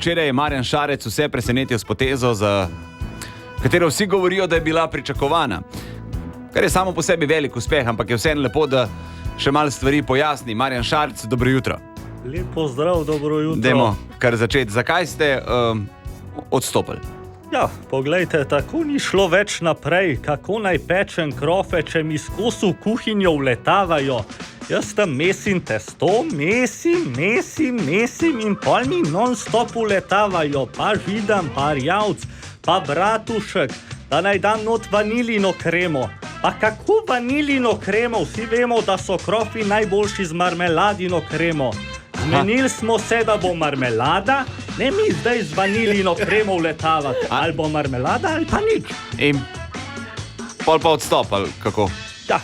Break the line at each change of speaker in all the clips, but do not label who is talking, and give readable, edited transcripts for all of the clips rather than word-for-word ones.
Včeraj je Marjan Šarec vse presenetil s potezo, za katero vsi govorijo, da je bila pričakovana. Kar je samo po sebi velik uspeh, ampak je vseeno lepo, da še malo stvari pojasni. Marjan Šarec, dobro jutro.
Lepo zdrav, dobro jutro.
Dajmo kar začeti. Zakaj ste odstopili?
Ja, poglejte, tako ni šlo več naprej. Kako naj pečem krofe, če mi skozi v kuhinjo vletavajo? Jaz tam mesim testo, mesim in pol mi non-stop vletavajo. Pa Židan, pa Rjavc, pa Bratušek, da naj dam not vanilino kremo. Pa kako vanilino kremo? Vsi vemo, da so krofi najboljši z marmeladino kremo. Zmenili smo se, da bo marmelada, ne mi zdaj z vanilino kremo vletavati. Ali bo marmelada, ali pa nič.
In pol pa odstop, ali kako?
Ja,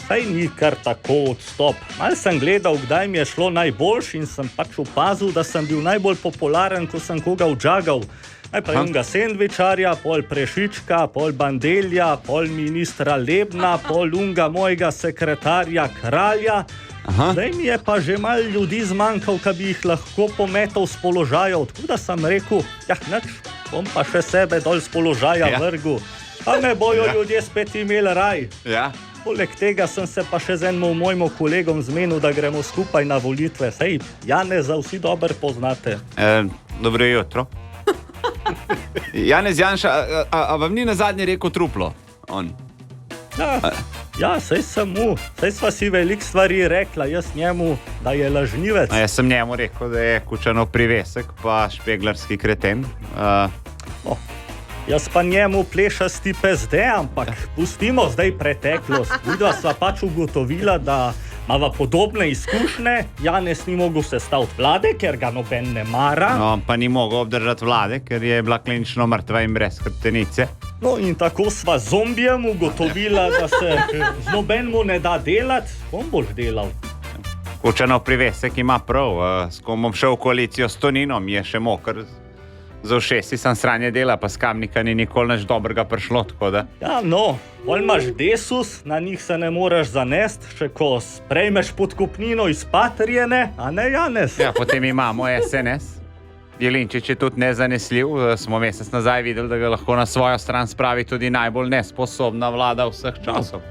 saj ni kar tako odstop. Malo sem gledal, kdaj mi je šlo najboljš in sem pač opazil, da sem bil najbolj popularen, ko sem koga odžagal. Najprej unga sendvičarja, pol Prešička, pol Bandelja, pol ministra Lebna, pol unga mojega sekretarja Kralja. Zdaj mi je pa že malo ljudi zmanjkal, ki bi jih lahko pometal s položajev. Tako da sem rekel, nič, bom pa še sebe dol s položaja vrgel. Pa me bojo ljudje spet imeli raj.
Ja.
Poleg tega sem se pa še z enim mojim kolegom zmenil, da gremo skupaj na volitve. Sej, Janeza vsi dobro poznate.
Dobro jutro. Janez Janša, a vam ni nazadnje rekel truplo? On.
Ja, sej sem mu. Sej sva si veliko stvari rekla, jaz njemu, da je lažnivec.
Jaz sem njemu rekel, da je Kučanov privesek, pa špeglarski kreten.
Jaz pa njemu plešasti pezde, ampak pustimo zdaj preteklost. Vidva sva pač ugotovila, da imava podobne izkušnje. Janez ni mogel sestaviti vlade, ker ga noben ne mara.
No, pa ni mogel obdržati vlade, ker je bila klinično mrtva in brez hrbtenice.
No in tako sva zombijem ugotovila, da se z nobenmu ne da delati. Kom boš delal?
Kučanov privesek ima prav. S kom bom šel v koalicijo s Toninom, je še mokr. Za ušesi sem sranje dela, pa s Kamnika ni nikoli nič dobrega prišlo, tako da.
Ja, no, bolj imaš Desus, na njih se ne moreš zanesti, še ko sprejmeš podkupnino iz Patrijene, a ne, Janez?
Ja, potem imamo SNS. Jelinčič je tudi nezanesljiv. Smo mesec nazaj videli, da ga lahko na svojo stran spravi tudi najbolj nesposobna vlada vseh časov.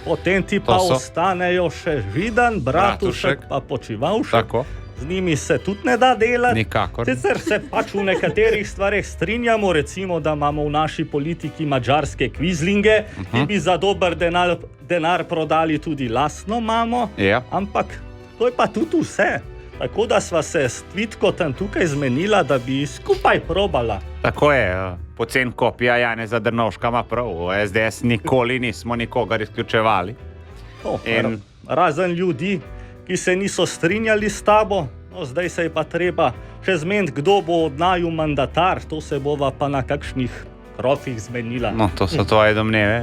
Potem ti pa ostanejo še Židan, Bratušek, pa Počivalšek.
Tako.
Z njimi se tudi ne da delati.
Nikakor.
Sicer se pač v nekaterih stvareh strinjamo, recimo, da imamo v naši politiki madžarske kvizlinge, ki bi za dober denar prodali tudi lastno mamo, ampak to je pa tudi vse. Tako da sva se s Tvitko tam tukaj zmenila, da bi skupaj probala.
Tako je, pocen kopija Janeza Drnovška ima prav. V SDS nikoli nismo nikogar izključevali.
Razen ljudi, ki se niso strinjali s tabo, no zdaj se je pa treba še zmeniti, kdo bo od naju mandatar, to se bova pa na kakšnih krofih zmenila.
No, to so tvoje domneve.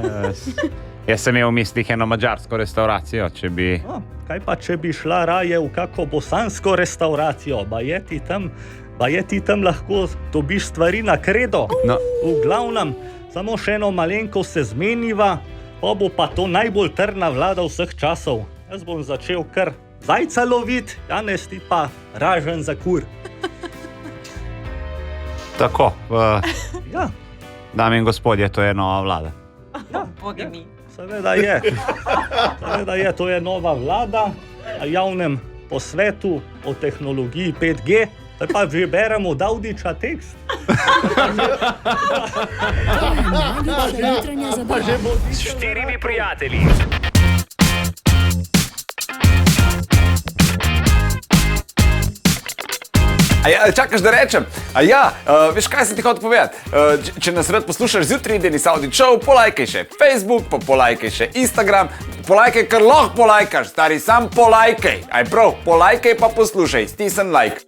Jaz sem imel v mislih eno madžarsko restauracijo, če bi...
Kaj pa, če bi šla raje v kako bosansko restauracijo, baje ti tam lahko dobiš stvari na kredo. V glavnem, samo še eno malenko se zmeniva, pa bo pa to najbolj trdna vlada vseh časov. Jaz bom začel kar zajca loviti, Janez ti pa ražen za kur.
Tako, dame in gospodje, to je nova vlada.
Bogi mi.
Seveda je, to je nova vlada na javnem posvetu o tehnologiji 5G, pa že beremo Davdiča tekst.
S 4 prijatelji.
Čakaš, da rečem? Veš, kaj sem ti hotel povedati? Če nas rad poslušaš zjutraj, Denis Audić Show, polajkaj še Facebook, pa polajkaj še Instagram. Polajkaj, kar lahko polajkaš, stari, sam polajkaj. Aj prav, polajkaj pa poslušaj, stisni like.